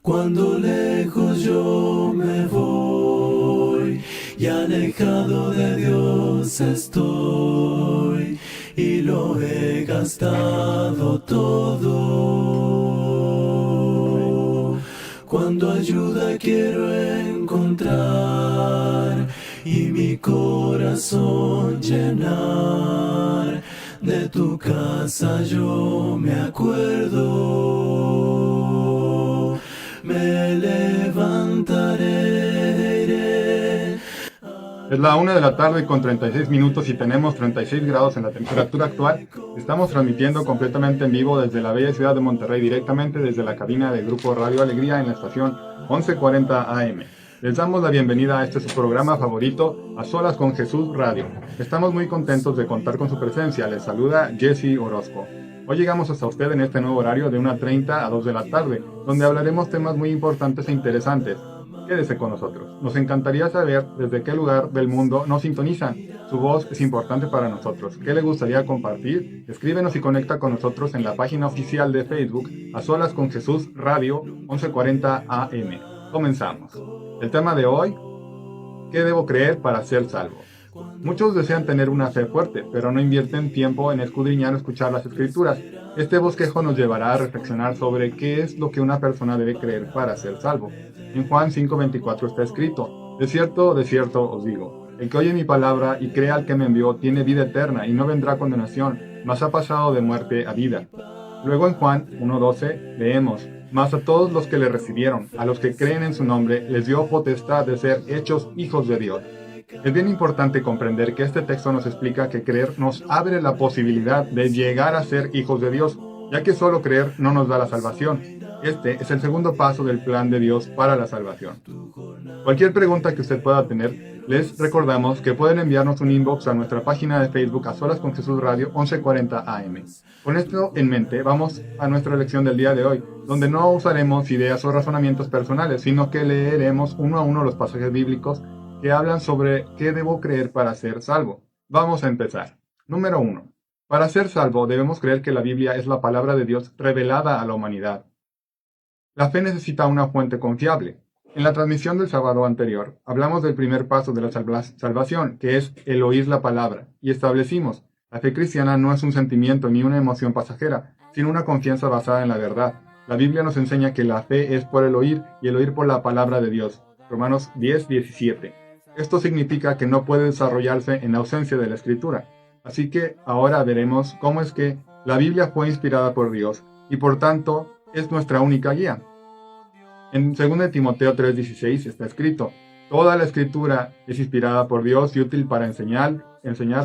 Cuando lejos yo me voy y alejado de Dios estoy y lo he gastado todo. Cuando ayuda quiero encontrar y mi corazón llenar, de tu casa yo me acuerdo. Me levantaré, iré. Es la 1 de la tarde con 36 minutos y tenemos 36 grados en la temperatura actual. Estamos transmitiendo completamente en vivo desde la bella ciudad de Monterrey, directamente desde la cabina del Grupo Radio Alegría en la estación 1140 AM. Les damos la bienvenida a este su programa favorito, A Solas con Jesús Radio. Estamos muy contentos de contar con su presencia. Les saluda Jesse Orozco. Hoy llegamos hasta usted en este nuevo horario de 1:30 a 2 de la tarde, donde hablaremos temas muy importantes e interesantes. Quédese con nosotros. Nos encantaría saber desde qué lugar del mundo nos sintonizan. Su voz es importante para nosotros. ¿Qué le gustaría compartir? Escríbenos y conecta con nosotros en la página oficial de Facebook, A Solas con Jesús Radio 1140 AM. Comenzamos. El tema de hoy: ¿qué debo creer para ser salvo? Muchos desean tener una fe fuerte, pero no invierten tiempo en escudriñar o escuchar las escrituras. Este bosquejo nos llevará a reflexionar sobre qué es lo que una persona debe creer para ser salvo. En Juan 5:24 está escrito: de cierto os digo, el que oye mi palabra y cree al que me envió tiene vida eterna y no vendrá a condenación, mas ha pasado de muerte a vida. Luego en Juan 1:12 leemos: mas a todos los que le recibieron, a los que creen en su nombre, les dio potestad de ser hechos hijos de Dios. Es bien importante comprender que este texto nos explica que creer nos abre la posibilidad de llegar a ser hijos de Dios, ya que solo creer no nos da la salvación. Este es el segundo paso del plan de Dios para la salvación. Cualquier pregunta que usted pueda tener, les recordamos que pueden enviarnos un inbox a nuestra página de Facebook A Solas con Jesús Radio 1140 AM. Con esto en mente, vamos a nuestra lección del día de hoy, donde no usaremos ideas o razonamientos personales, sino que leeremos uno a uno los pasajes bíblicos que hablan sobre qué debo creer para ser salvo. Vamos a empezar. Número 1. Para ser salvo debemos creer que la Biblia es la palabra de Dios revelada a la humanidad. La fe necesita una fuente confiable. En la transmisión del sábado anterior, hablamos del primer paso de la salvación, que es el oír la palabra, y establecimos: la fe cristiana no es un sentimiento ni una emoción pasajera, sino una confianza basada en la verdad. La Biblia nos enseña que la fe es por el oír y el oír por la palabra de Dios. Romanos 10:17. Esto significa que no puede desarrollarse en ausencia de la Escritura. Así que ahora veremos cómo es que la Biblia fue inspirada por Dios y por tanto es nuestra única guía. En 2 Timoteo 3:16 está escrito: toda la Escritura es inspirada por Dios y útil para enseñar,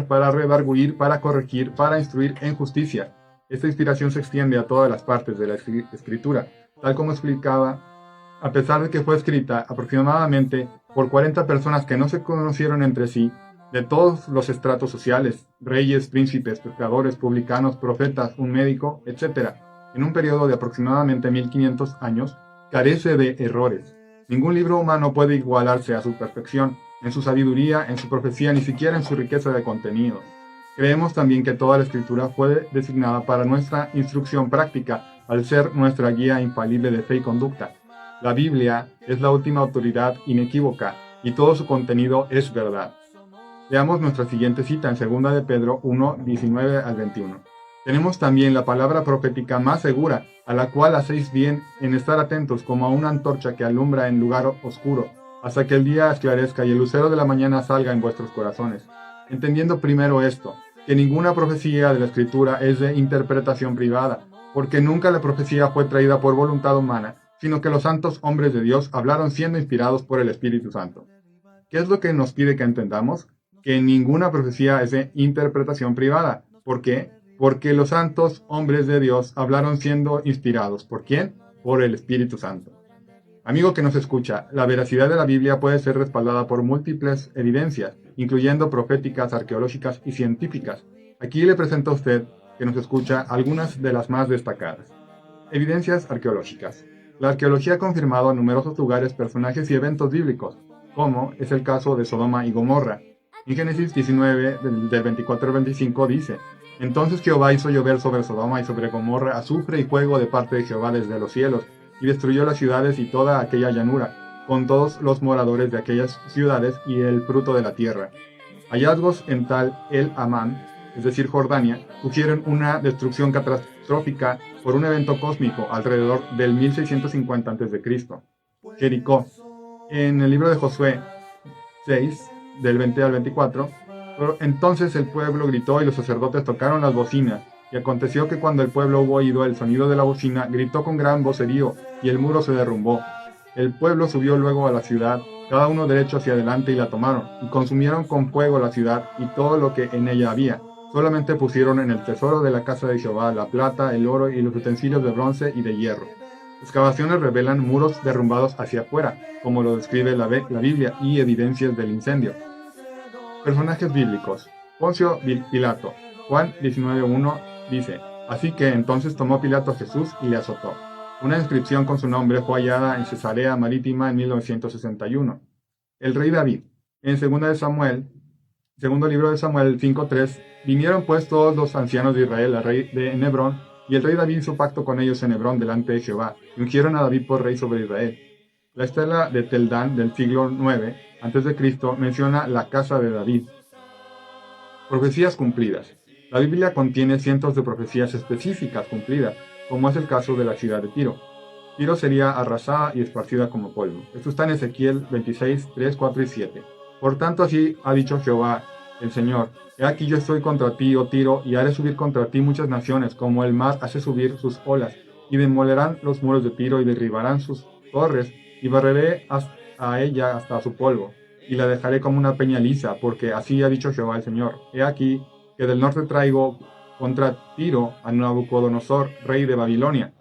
para redarguir, para corregir, para instruir en justicia. Esta inspiración se extiende a todas las partes de la Escritura, tal como explicaba. A pesar de que fue escrita aproximadamente por 40 personas que no se conocieron entre sí, de todos los estratos sociales, reyes, príncipes, pescadores, publicanos, profetas, un médico, etc., en un periodo de aproximadamente 1500 años, carece de errores. Ningún libro humano puede igualarse a su perfección, en su sabiduría, en su profecía, ni siquiera en su riqueza de contenido. Creemos también que toda la Escritura fue designada para nuestra instrucción práctica, al ser nuestra guía infalible de fe y conducta. La Biblia es la última autoridad inequívoca y todo su contenido es verdad. Veamos nuestra siguiente cita en 2 de Pedro 1:19 al 21. Tenemos también la palabra profética más segura, a la cual hacéis bien en estar atentos como a una antorcha que alumbra en lugar oscuro, hasta que el día esclarezca y el lucero de la mañana salga en vuestros corazones. Entendiendo primero esto, que ninguna profecía de la Escritura es de interpretación privada, porque nunca la profecía fue traída por voluntad humana, sino que los santos hombres de Dios hablaron siendo inspirados por el Espíritu Santo. ¿Qué es lo que nos pide que entendamos? Que ninguna profecía es de interpretación privada. ¿Por qué? Porque los santos hombres de Dios hablaron siendo inspirados. ¿Por quién? Por el Espíritu Santo. Amigo que nos escucha, la veracidad de la Biblia puede ser respaldada por múltiples evidencias, incluyendo proféticas, arqueológicas y científicas. Aquí le presento a usted, que nos escucha, algunas de las más destacadas. Evidencias arqueológicas. La arqueología ha confirmado en numerosos lugares personajes y eventos bíblicos, como es el caso de Sodoma y Gomorra. En Génesis 19, del 24 al 25 dice: entonces Jehová hizo llover sobre Sodoma y sobre Gomorra azufre y fuego de parte de Jehová desde los cielos, y destruyó las ciudades y toda aquella llanura, con todos los moradores de aquellas ciudades y el fruto de la tierra. Hallazgos en tal el Amán, es decir, Jordania, sugieren una destrucción catastrófica por un evento cósmico alrededor del 1650 a.C. Jericó. En el libro de Josué 6, del 20 al 24, entonces el pueblo gritó y los sacerdotes tocaron las bocinas. Y aconteció que cuando el pueblo hubo oído el sonido de la bocina, gritó con gran vocerío, y el muro se derrumbó. El pueblo subió luego a la ciudad, cada uno derecho hacia adelante, y la tomaron, y consumieron con fuego la ciudad y todo lo que en ella había. Solamente pusieron en el tesoro de la casa de Jehová la plata, el oro y los utensilios de bronce y de hierro. Excavaciones revelan muros derrumbados hacia afuera, como lo describe la Biblia, y evidencias del incendio. Personajes bíblicos. Poncio Pilato. Juan 19:1 dice: así que entonces tomó Pilato a Jesús y le azotó. Una inscripción con su nombre fue hallada en Cesarea Marítima en 1961. El rey David. En segundo libro de Samuel 5:3, vinieron pues todos los ancianos de Israel al rey de Hebrón, y el rey David hizo pacto con ellos en Hebrón delante de Jehová, y ungieron a David por rey sobre Israel. La estela de Teldán del siglo IX a.C. menciona la casa de David. Profecías cumplidas. La Biblia contiene cientos de profecías específicas cumplidas, como es el caso de la ciudad de Tiro. Tiro sería arrasada y esparcida como polvo. Esto está en Ezequiel 26, 3, 4 y 7. Por tanto, así ha dicho Jehová, el Señor: he aquí yo estoy contra ti, oh Tiro, y haré subir contra ti muchas naciones, como el mar hace subir sus olas, y demolerán los muros de Tiro, y derribarán sus torres, y barreré a ella hasta su polvo, y la dejaré como una peña lisa, porque así ha dicho Jehová el Señor: he aquí que del norte traigo contra Tiro a Nabucodonosor, rey de Babilonia.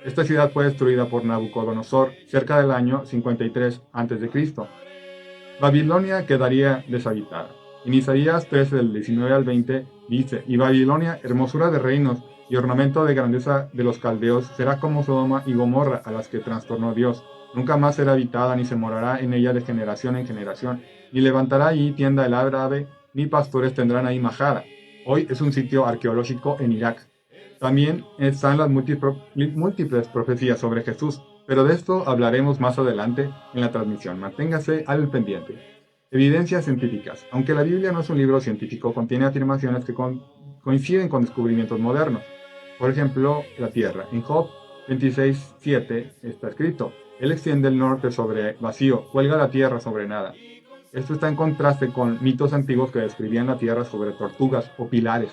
Esta ciudad fue destruida por Nabucodonosor cerca del año 53 a.C. Babilonia quedaría deshabitada. En Isaías 13, del 19 al 20, dice: y Babilonia, hermosura de reinos y ornamento de grandeza de los caldeos, será como Sodoma y Gomorra, a las que trastornó Dios. Nunca más será habitada, ni se morará en ella de generación en generación, ni levantará allí tienda el árabe, ni pastores tendrán ahí majada. Hoy es un sitio arqueológico en Irak. También están las múltiples profecías sobre Jesús, pero de esto hablaremos más adelante en la transmisión. Manténgase al pendiente. Evidencias científicas. Aunque la Biblia no es un libro científico, contiene afirmaciones que coinciden con descubrimientos modernos. Por ejemplo, la Tierra. En Job 26:7 está escrito: él extiende el norte sobre vacío, cuelga la tierra sobre nada. Esto está en contraste con mitos antiguos que describían la Tierra sobre tortugas o pilares.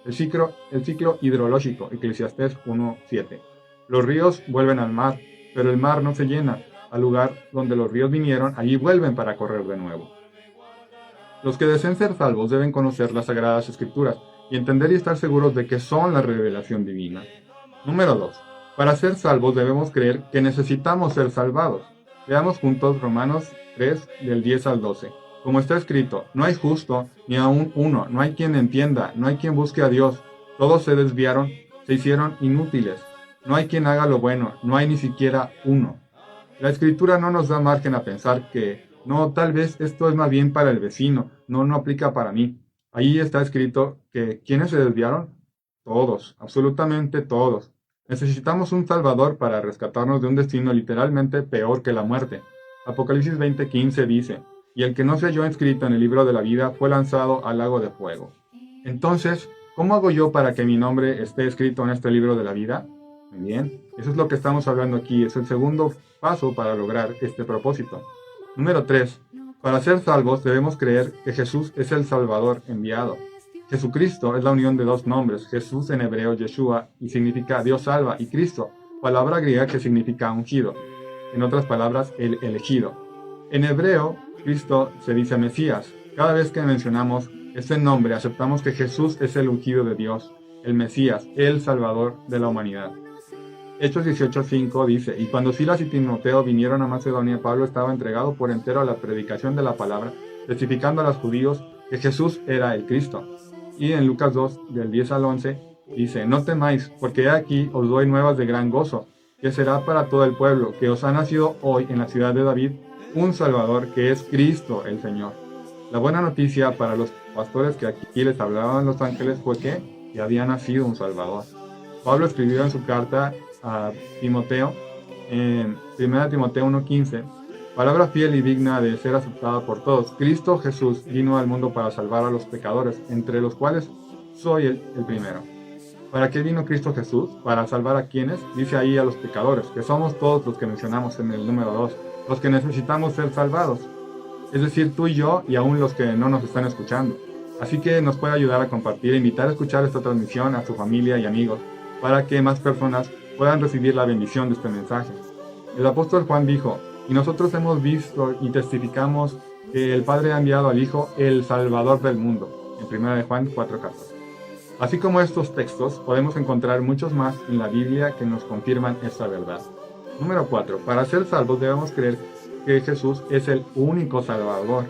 El ciclo hidrológico, Eclesiastés 1:7. Los ríos vuelven al mar, pero el mar no se llena. Al lugar donde los ríos vinieron, allí vuelven para correr de nuevo. Los que deseen ser salvos deben conocer las Sagradas Escrituras y entender y estar seguros de que son la revelación divina. Número 2. Para ser salvos debemos creer que necesitamos ser salvados. Veamos juntos Romanos 3, del 10 al 12. Como está escrito: no hay justo, ni aun uno, no hay quien entienda, no hay quien busque a Dios. Todos se desviaron, se hicieron inútiles. No hay quien haga lo bueno, no hay ni siquiera uno. La Escritura no nos da margen a pensar que, no, tal vez esto es más bien para el vecino, no aplica para mí. Ahí está escrito que, ¿quiénes se desviaron? Todos, absolutamente todos. Necesitamos un Salvador para rescatarnos de un destino literalmente peor que la muerte. Apocalipsis 20:15 dice: y el que no se halló inscrito en el libro de la vida fue lanzado al lago de fuego. Entonces, ¿cómo hago yo para que mi nombre esté escrito en este libro de la vida? Muy bien, eso es lo que estamos hablando aquí, es el segundo paso para lograr este propósito. Número 3. Para ser salvos debemos creer que Jesús es el Salvador enviado. Jesucristo es la unión de dos nombres: Jesús en hebreo Yeshua, y significa Dios salva, y Cristo, palabra griega que significa ungido. En otras palabras, el elegido. En hebreo, Cristo se dice Mesías. Cada vez que mencionamos este nombre, aceptamos que Jesús es el ungido de Dios, el Mesías, el Salvador de la humanidad. Hechos 18:5 dice: y cuando Silas y Timoteo vinieron a Macedonia, Pablo estaba entregado por entero a la predicación de la palabra, testificando a los judíos que Jesús era el Cristo. Y en Lucas 2, del 10 al 11, dice: no temáis, porque he aquí os doy nuevas de gran gozo, que será para todo el pueblo, que os ha nacido hoy en la ciudad de David un Salvador, que es Cristo el Señor. La buena noticia para los pastores que aquí les hablaban los ángeles fue que había nacido un Salvador. Pablo escribió en su carta a Timoteo en 1 Timoteo 1:15, palabra fiel y digna de ser aceptada por todos. Cristo Jesús vino al mundo para salvar a los pecadores, entre los cuales soy el primero. ¿Para qué vino Cristo Jesús? Para salvar a quienes, dice ahí, a los pecadores, que somos todos los que mencionamos en el número 2, los que necesitamos ser salvados. Es decir, tú y yo, y aún los que no nos están escuchando. Así que nos puede ayudar a compartir e invitar a escuchar esta transmisión a su familia y amigos, para que más personas puedan recibir la bendición de este mensaje. El apóstol Juan dijo, y nosotros hemos visto y testificamos que el Padre ha enviado al Hijo, el Salvador del mundo, en 1 Juan 4:14. Así como estos textos, podemos encontrar muchos más en la Biblia que nos confirman esta verdad. Número 4. Para ser salvos debemos creer que Jesús es el único Salvador.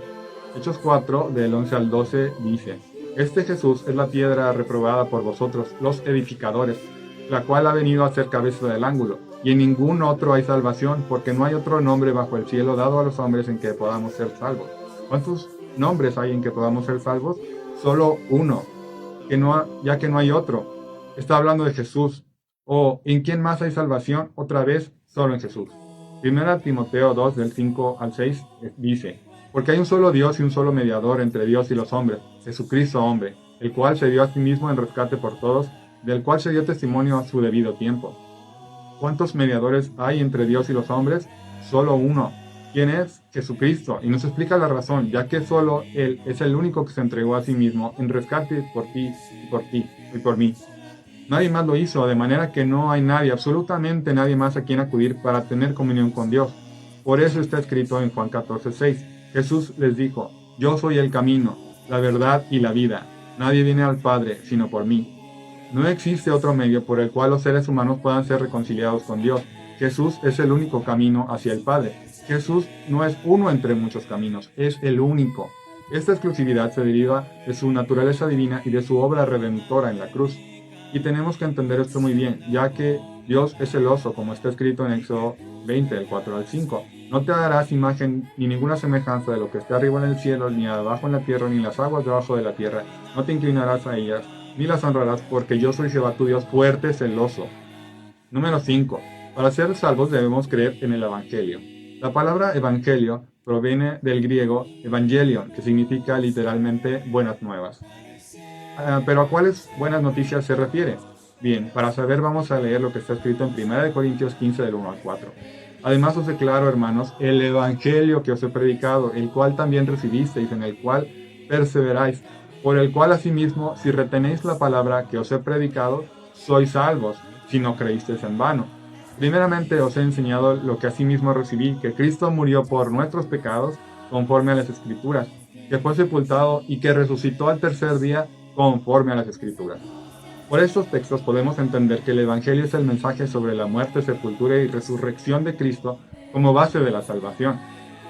Hechos 4, del 11 al 12, dice, Este Jesús es la piedra reprobada por vosotros, los edificadores, la cual ha venido a ser cabeza del ángulo, y en ningún otro hay salvación, porque no hay otro nombre bajo el cielo dado a los hombres en que podamos ser salvos. ¿Cuántos nombres hay en que podamos ser salvos? Solo uno, ya que no hay otro. Está hablando de Jesús. ¿O en quién más hay salvación? Otra vez, solo en Jesús. 1 Timoteo 2, del 5 al 6, dice, Porque hay un solo Dios y un solo mediador entre Dios y los hombres, Jesucristo hombre, el cual se dio a sí mismo en rescate por todos, del cual se dio testimonio a su debido tiempo. ¿Cuántos mediadores hay entre Dios y los hombres? Solo uno. ¿Quién es? Jesucristo. Y nos explica la razón, ya que solo Él es el único que se entregó a sí mismo en rescate por ti y por mí. Nadie más lo hizo, de manera que no hay nadie, absolutamente nadie más a quien acudir para tener comunión con Dios. Por eso está escrito en Juan 14:6. Jesús les dijo, Yo soy el camino, la verdad y la vida. Nadie viene al Padre sino por mí. No existe otro medio por el cual los seres humanos puedan ser reconciliados con Dios. Jesús es el único camino hacia el Padre. Jesús no es uno entre muchos caminos, es el único. Esta exclusividad se deriva de su naturaleza divina y de su obra redentora en la cruz. Y tenemos que entender esto muy bien, ya que Dios es celoso, como está escrito en Éxodo 20, del 4 al 5. No te harás imagen ni ninguna semejanza de lo que está arriba en el cielo, ni abajo en la tierra, ni en las aguas debajo de la tierra. No te inclinarás a ellas, ni las honrarás, porque yo soy Jehová tu Dios fuerte, celoso. Número 5. Para ser salvos debemos creer en el Evangelio. La palabra Evangelio proviene del griego Evangelion, que significa literalmente buenas nuevas. Pero ¿a cuáles buenas noticias se refiere? Bien, para saber vamos a leer lo que está escrito en 1 Corintios 15 del 1 al 4. Además os declaro, hermanos, el Evangelio que os he predicado, el cual también recibisteis, en el cual perseveráis, por el cual asimismo, si retenéis la palabra que os he predicado, sois salvos, si no creísteis en vano. Primeramente os he enseñado lo que asimismo recibí, que Cristo murió por nuestros pecados, conforme a las Escrituras, que fue sepultado y que resucitó al tercer día, conforme a las Escrituras. Por estos textos podemos entender que el Evangelio es el mensaje sobre la muerte, sepultura y resurrección de Cristo como base de la salvación.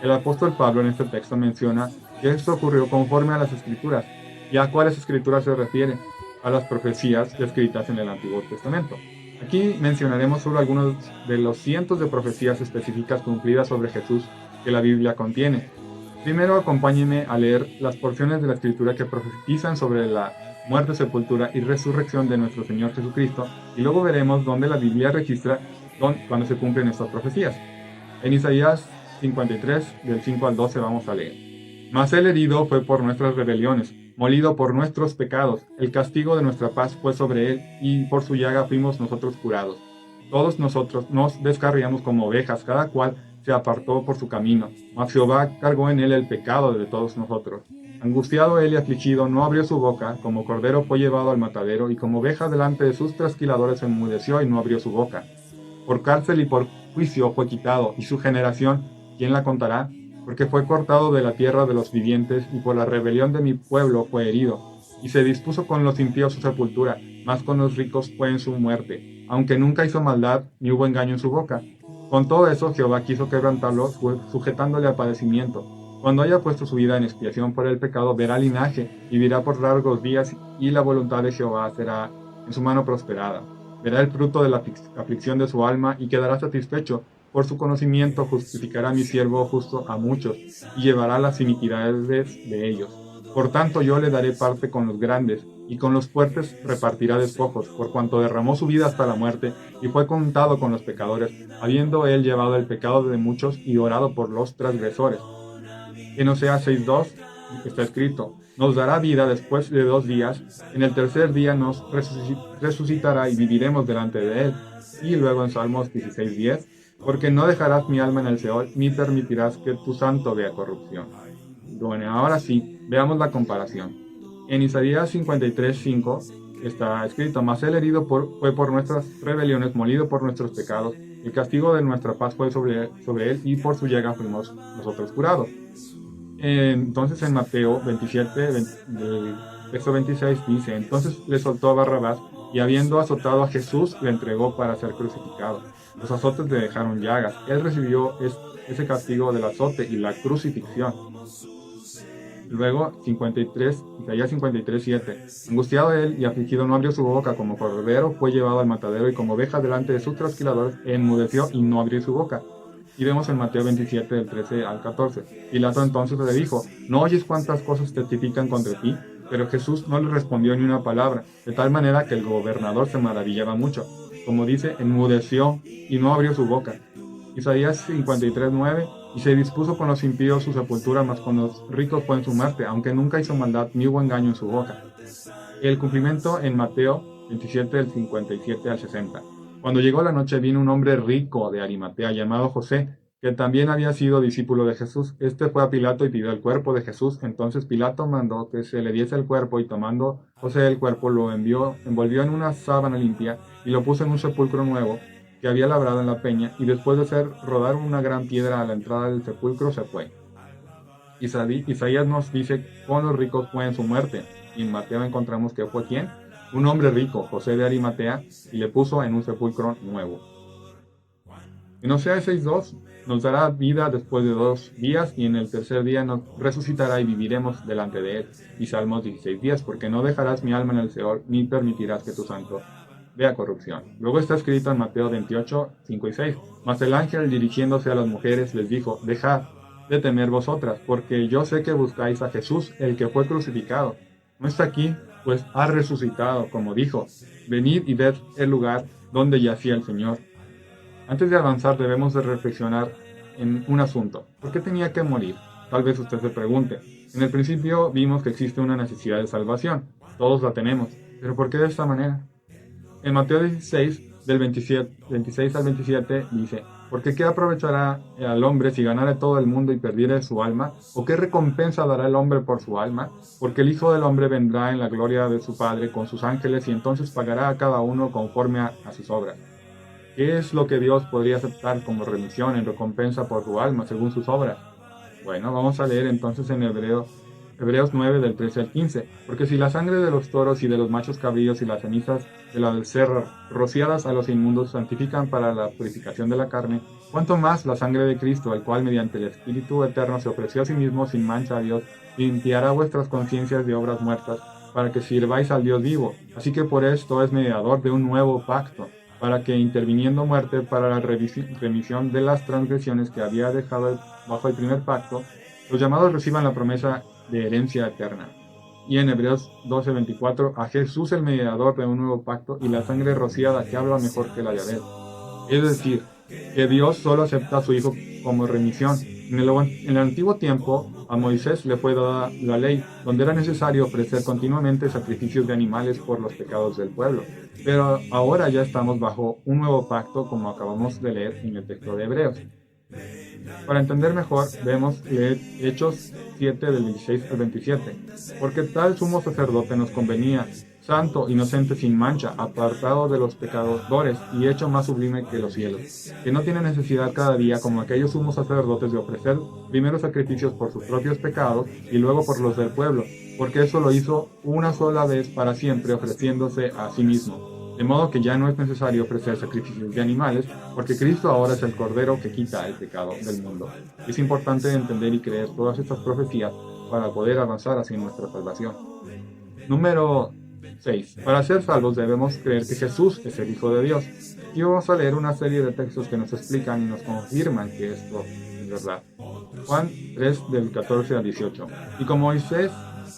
El apóstol Pablo en este texto menciona que esto ocurrió conforme a las Escrituras. ¿Y a cuáles Escrituras se refiere? A las profecías descritas en el Antiguo Testamento. Aquí mencionaremos solo algunos de los cientos de profecías específicas cumplidas sobre Jesús que la Biblia contiene. Primero acompáñenme a leer las porciones de la Escritura que profetizan sobre la muerte, sepultura y resurrección de nuestro Señor Jesucristo, y luego veremos dónde la Biblia registra cuando se cumplen estas profecías. En Isaías 53, del 5 al 12 vamos a leer. Mas el herido fue por nuestras rebeliones, molido por nuestros pecados, el castigo de nuestra paz fue sobre él, y por su llaga fuimos nosotros curados. Todos nosotros nos descarriamos como ovejas, cada cual se apartó por su camino, mas Jehová cargó en él el pecado de todos nosotros. Angustiado él y afligido, no abrió su boca, como cordero fue llevado al matadero, y como oveja delante de sus trasquiladores enmudeció y no abrió su boca. Por cárcel y por juicio fue quitado, y su generación, ¿quién la contará? Porque fue cortado de la tierra de los vivientes, y por la rebelión de mi pueblo fue herido. Y se dispuso con los impíos su sepultura, mas con los ricos fue en su muerte, aunque nunca hizo maldad, ni hubo engaño en su boca. Con todo eso Jehová quiso quebrantarlo, sujetándole al padecimiento. Cuando haya puesto su vida en expiación por el pecado, verá linaje, vivirá por largos días, y la voluntad de Jehová será en su mano prosperada. Verá el fruto de la aflicción de su alma, y quedará satisfecho. Por su conocimiento justificará mi siervo justo a muchos, y llevará las iniquidades de ellos. Por tanto yo le daré parte con los grandes, y con los fuertes repartirá despojos, por cuanto derramó su vida hasta la muerte y fue contado con los pecadores, habiendo él llevado el pecado de muchos y orado por los transgresores. En Oseas 6:2 está escrito: nos dará vida después de 2 días, en el tercer día nos resucitará y viviremos delante de él. Y luego en Salmos 16:10, porque no dejarás mi alma en el Seol, ni permitirás que tu santo vea corrupción. Bueno, ahora sí, veamos la comparación. En Isaías 53:5 está escrito: mas él herido fue por nuestras rebeliones, molido por nuestros pecados, el castigo de nuestra paz fue sobre él, y por su llaga fuimos nosotros curados. Entonces en Mateo 27, del verso 26 dice: entonces le soltó a Barrabás, y habiendo azotado a Jesús, le entregó para ser crucificado. Los azotes le dejaron llagas. Él recibió ese castigo del azote y la crucifixión. Luego, Isaías 53:7. Angustiado él y afligido no abrió su boca, como cordero fue llevado al matadero, y como oveja delante de sus trasquiladores enmudeció y no abrió su boca. Y vemos en Mateo 27, del 13 al 14. Pilato entonces le dijo: ¿no oyes cuántas cosas testifican contra ti? Pero Jesús no le respondió ni una palabra, de tal manera que el gobernador se maravillaba mucho. Como dice, enmudeció y no abrió su boca. Isaías 53:9. Y se dispuso con los impíos su sepultura, mas con los ricos fue en su muerte, aunque nunca hizo maldad ni hubo engaño en su boca. El cumplimiento en Mateo 27, del 57 al 60. Cuando llegó la noche, vino un hombre rico de Arimatea llamado José, que también había sido discípulo de Jesús. Este fue a Pilato y pidió el cuerpo de Jesús. Entonces Pilato mandó que se le diese el cuerpo, y tomando José el cuerpo, lo envolvió en una sábana limpia y lo puso en un sepulcro nuevo que había labrado en la peña, y después de hacer rodar una gran piedra a la entrada del sepulcro, se fue. Isaías nos dice cuán los ricos fue en su muerte, y en Mateo encontramos que fue ¿quién? Un hombre rico, José de Arimatea, y le puso en un sepulcro nuevo. En Oseas 6:2 nos dará vida después de 2 días, y en el tercer día nos resucitará y viviremos delante de él. Y Salmos 16:10, porque no dejarás mi alma en el Seol, ni permitirás que tu santo vea corrupción. Luego está escrito en Mateo 28:5 y 6. Mas el ángel, dirigiéndose a las mujeres, les dijo: dejad de temer vosotras, porque yo sé que buscáis a Jesús, el que fue crucificado. No está aquí, pues ha resucitado, como dijo. Venid y ved el lugar donde yacía el Señor. Antes de avanzar, debemos de reflexionar en un asunto. ¿Por qué tenía que morir? Tal vez usted se pregunte. En el principio vimos que existe una necesidad de salvación. Todos la tenemos. ¿Pero por qué de esta manera? En Mateo 16, del 26 al 27, dice: porque ¿qué aprovechará al hombre si ganare todo el mundo y perdiere su alma? ¿O qué recompensa dará el hombre por su alma? Porque el Hijo del Hombre vendrá en la gloria de su Padre con sus ángeles, y entonces pagará a cada uno conforme a sus obras. ¿Qué es lo que Dios podría aceptar como remisión en recompensa por su alma según sus obras? Bueno, vamos a leer entonces en Hebreos 9, del 13 al 15. Porque si la sangre de los toros y de los machos cabríos y las cenizas de la becerra rociadas a los inmundos santifican para la purificación de la carne, cuánto más la sangre de Cristo, el cual mediante el Espíritu Eterno se ofreció a sí mismo sin mancha a Dios, limpiará vuestras conciencias de obras muertas, para que sirváis al Dios vivo. Así que por esto es mediador de un nuevo pacto, para que, interviniendo muerte para la remisión de las transgresiones que había dejado bajo el primer pacto, los llamados reciban la promesa de herencia eterna. Y en Hebreos 12:24, a Jesús el mediador de un nuevo pacto, y la sangre rociada que habla mejor que la de Abel. Es decir, que Dios solo acepta a su Hijo como remisión. En el antiguo tiempo, a Moisés le fue dada la ley, donde era necesario ofrecer continuamente sacrificios de animales por los pecados del pueblo. Pero ahora ya estamos bajo un nuevo pacto, como acabamos de leer en el texto de Hebreos. Para entender mejor, debemos leer Hechos 7, del 16 al 27. Porque tal sumo sacerdote nos convenía, santo, inocente, sin mancha, apartado de los pecadores y hecho más sublime que los cielos, que no tiene necesidad cada día, como aquellos sumos sacerdotes, de ofrecer primero sacrificios por sus propios pecados y luego por los del pueblo, porque eso lo hizo una sola vez para siempre, ofreciéndose a sí mismo. De modo que ya no es necesario ofrecer sacrificios de animales, porque Cristo ahora es el Cordero que quita el pecado del mundo. Es importante entender y creer todas estas profecías para poder avanzar hacia nuestra salvación. Número 6. Para ser salvos debemos creer que Jesús es el Hijo de Dios. Y vamos a leer una serie de textos que nos explican y nos confirman que esto es verdad. Juan 3, del 14 al 18. Y como Moisés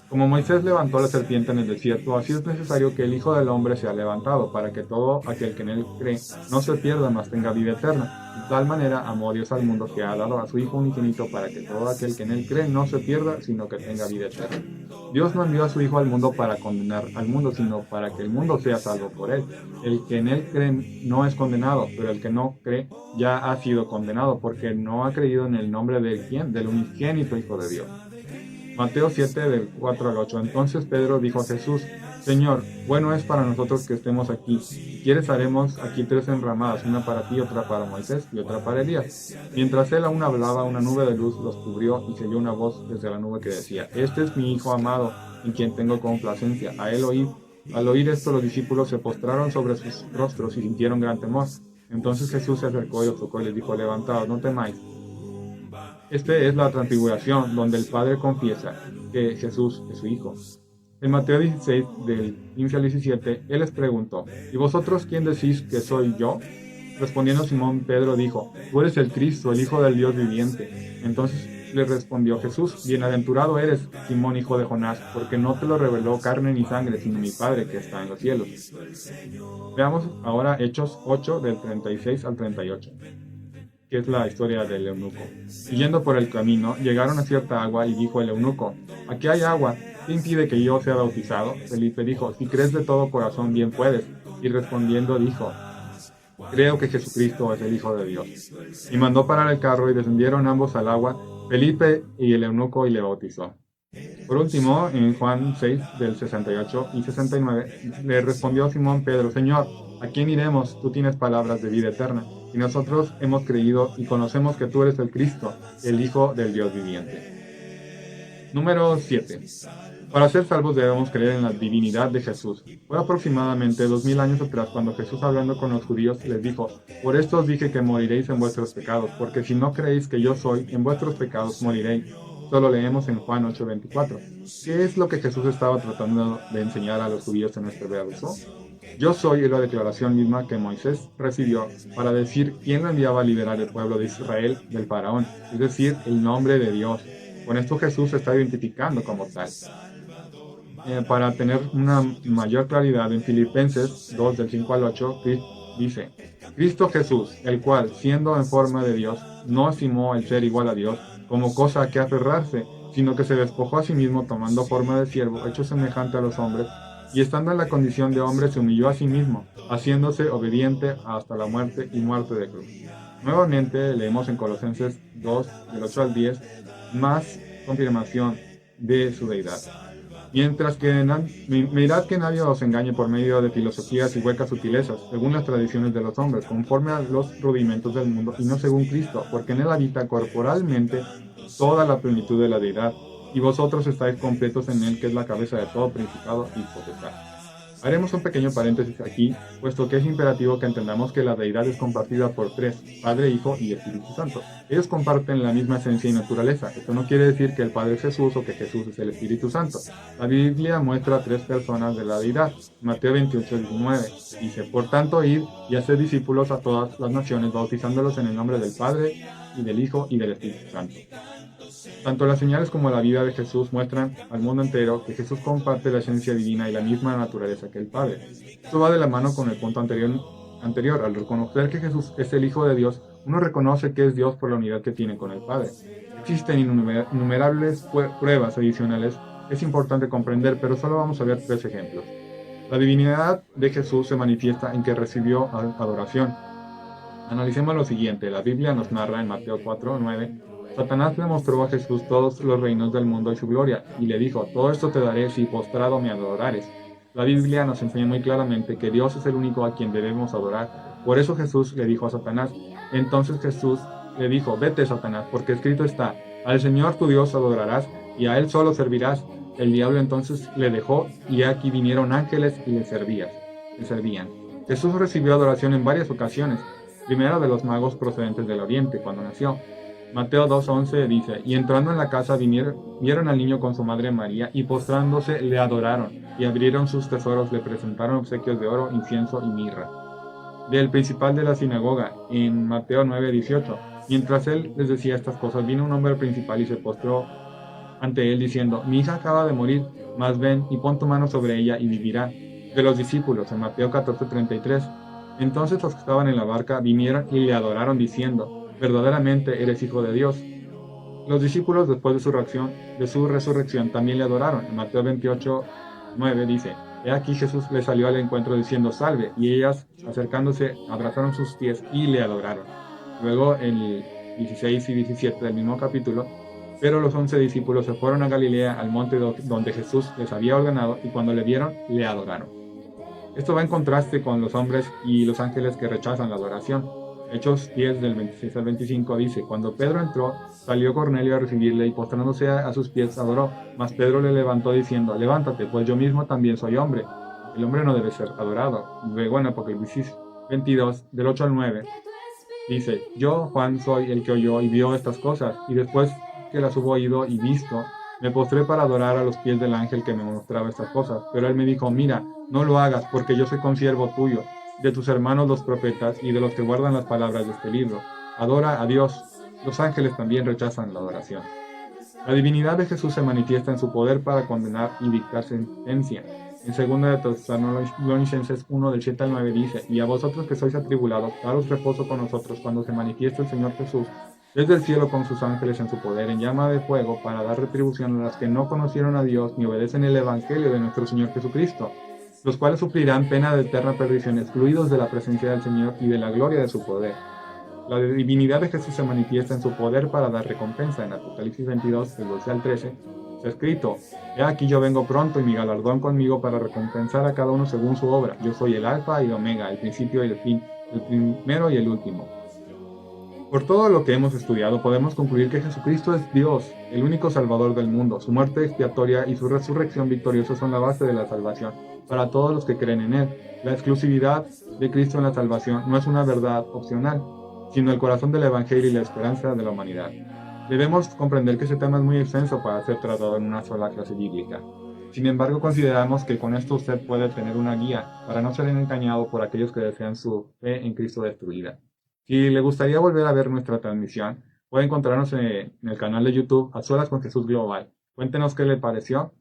Como Moisés levantó la serpiente en el desierto, así es necesario que el Hijo del Hombre sea levantado, para que todo aquel que en él cree no se pierda, mas tenga vida eterna. De tal manera amó Dios al mundo que ha dado a su Hijo unigénito, para que todo aquel que en él cree no se pierda, sino que tenga vida eterna. Dios no envió a su Hijo al mundo para condenar al mundo, sino para que el mundo sea salvo por él. El que en él cree no es condenado, pero el que no cree ya ha sido condenado, porque no ha creído en el nombre de ¿quién? Del unigénito Hijo de Dios. Mateo 7, del 4 al 8. Entonces Pedro dijo a Jesús: Señor, bueno es para nosotros que estemos aquí. Si quieres, haremos aquí 3 enramadas, una para ti, otra para Moisés y otra para Elías. Mientras él aún hablaba, una nube de luz los cubrió y se oyó una voz desde la nube que decía: Este es mi Hijo amado, en quien tengo complacencia. A él oíd. Al oír esto, los discípulos se postraron sobre sus rostros y sintieron gran temor. Entonces Jesús se acercó y los tocó y les dijo: Levantaos, no temáis. Esta es la transfiguración, donde el Padre confiesa que Jesús es su Hijo. En Mateo 16, del 15 al 17, Él les preguntó: ¿Y vosotros quién decís que soy yo? Respondiendo Simón Pedro dijo: Tú eres el Cristo, el Hijo del Dios viviente. Entonces le respondió Jesús: Bienaventurado eres, Simón, hijo de Jonás, porque no te lo reveló carne ni sangre, sino mi Padre que está en los cielos. Veamos ahora Hechos 8, del 36 al 38. Que es la historia del eunuco. Y yendo por el camino, llegaron a cierta agua y dijo el eunuco: Aquí hay agua, ¿qué impide que yo sea bautizado? Felipe dijo: Si crees de todo corazón, bien puedes. Y respondiendo dijo: Creo que Jesucristo es el Hijo de Dios. Y mandó parar el carro y descendieron ambos al agua, Felipe y el eunuco, y le bautizó. Por último, en Juan 6, del 68 y 69, le respondió Simón Pedro: Señor, ¿a quién iremos? Tú tienes palabras de vida eterna, y nosotros hemos creído y conocemos que tú eres el Cristo, el Hijo del Dios viviente. Número 7. Para ser salvos debemos creer en la divinidad de Jesús. Fue aproximadamente 2000 años atrás cuando Jesús, hablando con los judíos, les dijo: Por esto os dije que moriréis en vuestros pecados, porque si no creéis que yo soy, en vuestros pecados moriréis. Solo leemos en Juan 8:24. ¿Qué es lo que Jesús estaba tratando de enseñar a los judíos en este verso? Yo soy es la declaración misma que Moisés recibió para decir quién lo enviaba a liberar al pueblo de Israel del faraón, es decir, el nombre de Dios. Con esto Jesús se está identificando como tal. Para tener una mayor claridad, en Filipenses 2, del 5 al 8, dice: Cristo Jesús, el cual, siendo en forma de Dios, no estimó el ser igual a Dios como cosa a que aferrarse, sino que se despojó a sí mismo, tomando forma de siervo, hecho semejante a los hombres, y estando en la condición de hombre, se humilló a sí mismo, haciéndose obediente hasta la muerte y muerte de cruz. Nuevamente leemos en Colosenses 2, del 8 al 10, más confirmación de su deidad. Mientras que mirad que nadie os engañe por medio de filosofías y huecas sutilezas, según las tradiciones de los hombres, conforme a los rudimentos del mundo, y no según Cristo, porque en él habita corporalmente toda la plenitud de la deidad, y vosotros estáis completos en él, que es la cabeza de todo principado y potestad. Haremos un pequeño paréntesis aquí, puesto que es imperativo que entendamos que la deidad es compartida por 3, Padre, Hijo y Espíritu Santo. Ellos comparten la misma esencia y naturaleza. Esto no quiere decir que el Padre es Jesús o que Jesús es el Espíritu Santo. La Biblia muestra 3 personas de la deidad. Mateo 28:19 dice: Por tanto, id y haced discípulos a todas las naciones, bautizándolos en el nombre del Padre, y del Hijo, y del Espíritu Santo. Tanto las señales como la vida de Jesús muestran al mundo entero que Jesús comparte la esencia divina y la misma naturaleza que el Padre. Esto va de la mano con el punto anterior. Al reconocer que Jesús es el Hijo de Dios, uno reconoce que es Dios por la unidad que tiene con el Padre. Existen innumerables pruebas adicionales que es importante comprender, pero solo vamos a ver 3 ejemplos. La divinidad de Jesús se manifiesta en que recibió adoración. Analicemos lo siguiente. La Biblia nos narra en Mateo 4:9: Satanás le mostró a Jesús todos los reinos del mundo y su gloria, y le dijo: Todo esto te daré si postrado me adorares. La Biblia nos enseña muy claramente que Dios es el único a quien debemos adorar. Por eso Jesús le dijo a Satanás. Entonces Jesús le dijo: Vete, Satanás, porque escrito está: Al Señor tu Dios adorarás, y a Él solo servirás. El diablo entonces le dejó, y aquí vinieron ángeles y le servían. Jesús recibió adoración en varias ocasiones. Primero de los magos procedentes del oriente, cuando nació. Mateo 2:11 dice: Y entrando en la casa vieron al niño con su madre María, y postrándose le adoraron, y abrieron sus tesoros, le presentaron obsequios de oro, incienso y mirra. Del principal de la sinagoga, en Mateo 9:18: Mientras él les decía estas cosas, vino un hombre principal y se postró ante él diciendo, mi hija acaba de morir, mas ven y pon tu mano sobre ella y vivirá. De los discípulos, en Mateo 14:33. Entonces los que estaban en la barca vinieron y le adoraron diciendo, verdaderamente eres hijo de Dios. Los discípulos después de su resurrección también le adoraron. En Mateo 28:9 dice, he aquí Jesús le salió al encuentro diciendo, salve, y ellas acercándose abrazaron sus pies y le adoraron. Luego en 16 y 17 del mismo capítulo, pero los 11 discípulos se fueron a Galilea, al monte donde Jesús les había ordenado, y cuando le vieron, le adoraron. Esto va en contraste con los hombres y los ángeles que rechazan la adoración. Hechos 10 del 26 al 25 dice, cuando Pedro entró, salió Cornelio a recibirle y postrándose a sus pies adoró. Mas Pedro le levantó diciendo, levántate, pues yo mismo también soy hombre. El hombre no debe ser adorado. Luego en Apocalipsis 22 del 8 al 9 dice, yo Juan soy el que oyó y vio estas cosas, y después que las hubo oído y visto, me postré para adorar a los pies del ángel que me mostraba estas cosas. Pero él me dijo, mira, no lo hagas, porque yo soy consiervo tuyo, de tus hermanos los profetas y de los que guardan las palabras de este libro. Adora a Dios. Los ángeles también rechazan la adoración. La divinidad de Jesús se manifiesta en su poder para condenar y dictar sentencia. En 2 de Tesalonicenses 1 del 7 al 9 dice, y a vosotros que sois atribulados, daros reposo con nosotros cuando se manifieste el Señor Jesús, desde el cielo con sus ángeles en su poder, en llama de fuego, para dar retribución a las que no conocieron a Dios ni obedecen el Evangelio de nuestro Señor Jesucristo, los cuales sufrirán pena de eterna perdición, excluidos de la presencia del Señor y de la gloria de su poder. La divinidad de Jesús se manifiesta en su poder para dar recompensa. En Apocalipsis 22, del 12 al 13, está escrito, he aquí yo vengo pronto y mi galardón conmigo para recompensar a cada uno según su obra. Yo soy el Alfa y Omega, el principio y el fin, el primero y el último. Por todo lo que hemos estudiado, podemos concluir que Jesucristo es Dios, el único Salvador del mundo. Su muerte expiatoria y su resurrección victoriosa son la base de la salvación para todos los que creen en Él. La exclusividad de Cristo en la salvación no es una verdad opcional, sino el corazón del Evangelio y la esperanza de la humanidad. Debemos comprender que ese tema es muy extenso para ser tratado en una sola clase bíblica. Sin embargo, consideramos que con esto usted puede tener una guía para no ser engañado por aquellos que desean su fe en Cristo destruida. Si le gustaría volver a ver nuestra transmisión, puede encontrarnos en el canal de YouTube A Solas con Jesús Global. Cuéntenos qué le pareció.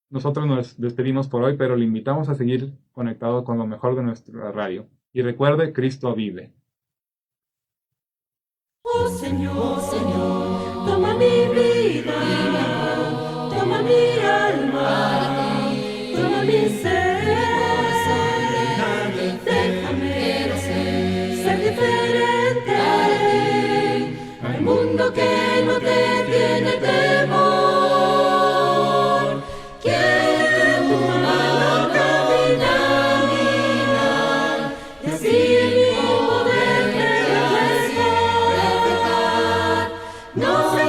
Nosotros nos despedimos por hoy, pero le invitamos a seguir conectado con lo mejor de nuestra radio. Y recuerde, Cristo vive. Oh Señor, toma mi vida, toma mi alma, toma mi ser, déjame ser diferente al mundo que no te tiene temor. Quiero tu mano caminar y así mi poder reflejar. No sé